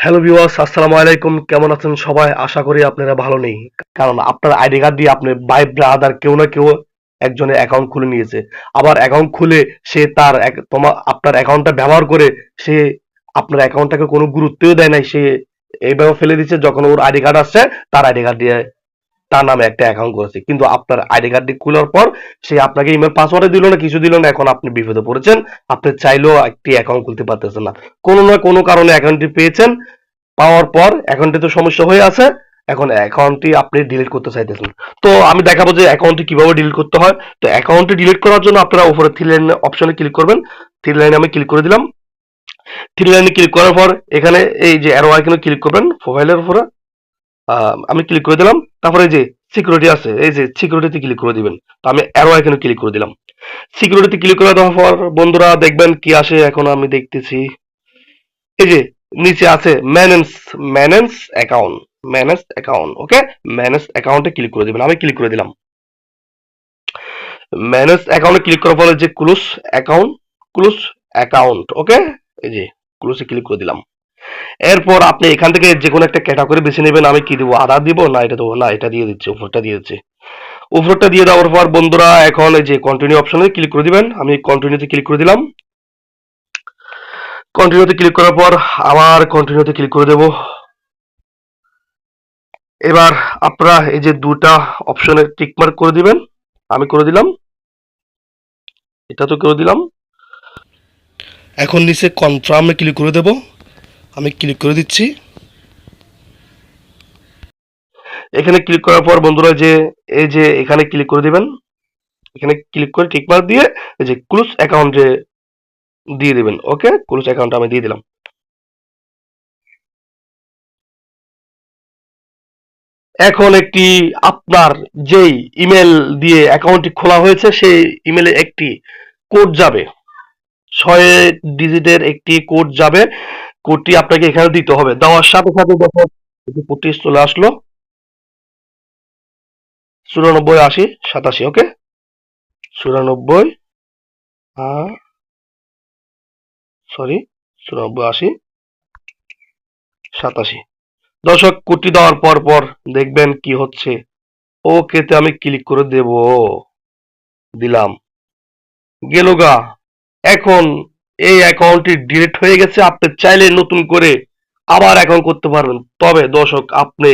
Hello viewers, আসসালামু আলাইকুম। কেমন আছেন সবাই? আশা করি আপনারা ভালো নেই। কারণ আপনার আইডি কার্ড দিয়ে আপনার ভাই ব্রাদার কেউ না কেউ একজনের অ্যাকাউন্ট খুলে নিয়েছে। আবার অ্যাকাউন্ট খুলে সে তার আপনার অ্যাকাউন্টটা ব্যবহার করে সে আপনার অ্যাকাউন্টটাকে কোনো গুরুত্বই দেয় নাই। সে এইভাবে ফেলে দিচ্ছে, যখন ওর আইডি কার্ড আসছে তার আইডি কার্ড দিয়ে তার নামে একটা অ্যাকাউন্ট করেছে, কিন্তু আপনার আইডি কার্ডটি খোলার পর সে আপনাকে ইমেল পাসওয়ার্ড দিল না, কিছু দিল না। এখন আপনি বিপদে পড়েছেন, আপনি চাইলেও একটি অ্যাকাউন্ট খুলতে পারতেছেন না। কোনো না কোনো কারণে অ্যাকাউন্টটি পেয়েছেন, পাওয়ার পর অ্যাকাউন্টে তো সমস্যা হয়ে আছে। এখন অ্যাকাউন্টটি আপনি ডিলিট করতে চাইতেছেন। তো আমি দেখাবো যে অ্যাকাউন্টটি কিভাবে ডিলিট করতে হয়। তো অ্যাকাউন্টটি ডিলিট করার জন্য আপনারা উপরে থ্রি লাইন অপশনে ক্লিক করবেন। থ্রি লাইনে আমি ক্লিক করে দিলাম। থ্রি লাইনে ক্লিক করার পর এখানে এই যে অ্যারো আইকনে ক্লিক করবেন প্রোফাইলের উপরে। আমি ক্লিক করে দিলাম। তারপরে এই যে সিকিউরিটি আছে, এই যে সিকিউরিটিতে ক্লিক করে দিবেন। তো আমি অ্যারো আইকনে ক্লিক করে দিলাম। সিকিউরিটিতে ক্লিক করে দেওয়ার পর বন্ধুরা দেখবেন কি আসে। এখন আমি দেখতেছি এই যে নিচে আছে ম্যানেজ অ্যাকাউন্ট। ওকে, ম্যানেজ অ্যাকাউন্টে ক্লিক করে দিবেন। আমি ক্লিক করে দিলাম। ম্যানেজ অ্যাকাউন্টে ক্লিক করার পরে যে ক্লোজ অ্যাকাউন্ট, ওকে, এই যে ক্লোজে ক্লিক করে দিলাম। এরপর আপনি এখান থেকে যে কোনো একটা ক্যাটাগরি বেছে নেবেন। আমি কি দিব, আধার দিব না এটা দেবো, না এটা দিয়ে দিচ্ছি, উপরটা দিয়ে দিচ্ছি। উপরটা দিয়ে দেওয়ার পর বন্ধুরা এখন এই যে কন্টিনিউ অপশনে ক্লিক করে দিবেন। আমি কন্টিনিউতে ক্লিক করে দিলাম। কন্টিনিউতে ক্লিক করার পর আবার কন্টিনিউতে ক্লিক করে দেব। এবার আপনারা এই যে দুটা অপশনে টিক মার্ক করে দিবেন। আমি করে দিলাম, এটা তো করে দিলাম। এখন নিচে কনফার্মে ক্লিক করে দেব। আমি ক্লিক করে দিচ্ছি। এখানে ক্লিক করার পর বন্ধুরা যে এই যে এখানে ক্লিক করে দিবেন। এখানে ক্লিক করে টিক মার্ক দিয়ে এই যে ক্লোজ অ্যাকাউন্টে দিয়ে দিবেন। ওকে, ক্লোজ অ্যাকাউন্ট আমি দিয়ে দিলাম। এখন একটি আপনার যেই ইমেল দিয়ে অ্যাকাউন্টটি খোলা হয়েছে সেই ইমেলে একটি কোড যাবে, 6 ডিজিটের একটি কোড যাবে। কোডটি আপনাকে এখানে দিতে হবে। দেওয়ার সাথে সাথে দেখো কোডটি চলে আসলো, 94 80 87। ওকে, 94 সরি 94 80 87। দর্শক, কোডটি দেওয়ার পর পর দেখবেন কি হচ্ছে। ওকেতে আমি ক্লিক করে দেব, দিলাম, গেলগা। এখন এই অ্যাকাউন্টটি ডিলিট হয়ে গেছে। আপনি চাইলে নতুন করে আবার অ্যাকাউন্ট করতে পারবেন। তবে দর্শক, আপনি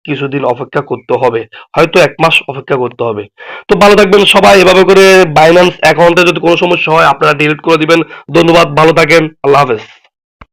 কিছুদিন অপেক্ষা করতে হবে, হয়তো 1 মাস অপেক্ষা করতে হবে। তো ভালো থাকবেন সবাই। এভাবে করে বাইন্যান্স অ্যাকাউন্টে যদি কোনো সমস্যা হয় আপনারা ডিলিট করে দিবেন। ধন্যবাদ, ভালো থাকেন, আল্লাহ হাফেজ।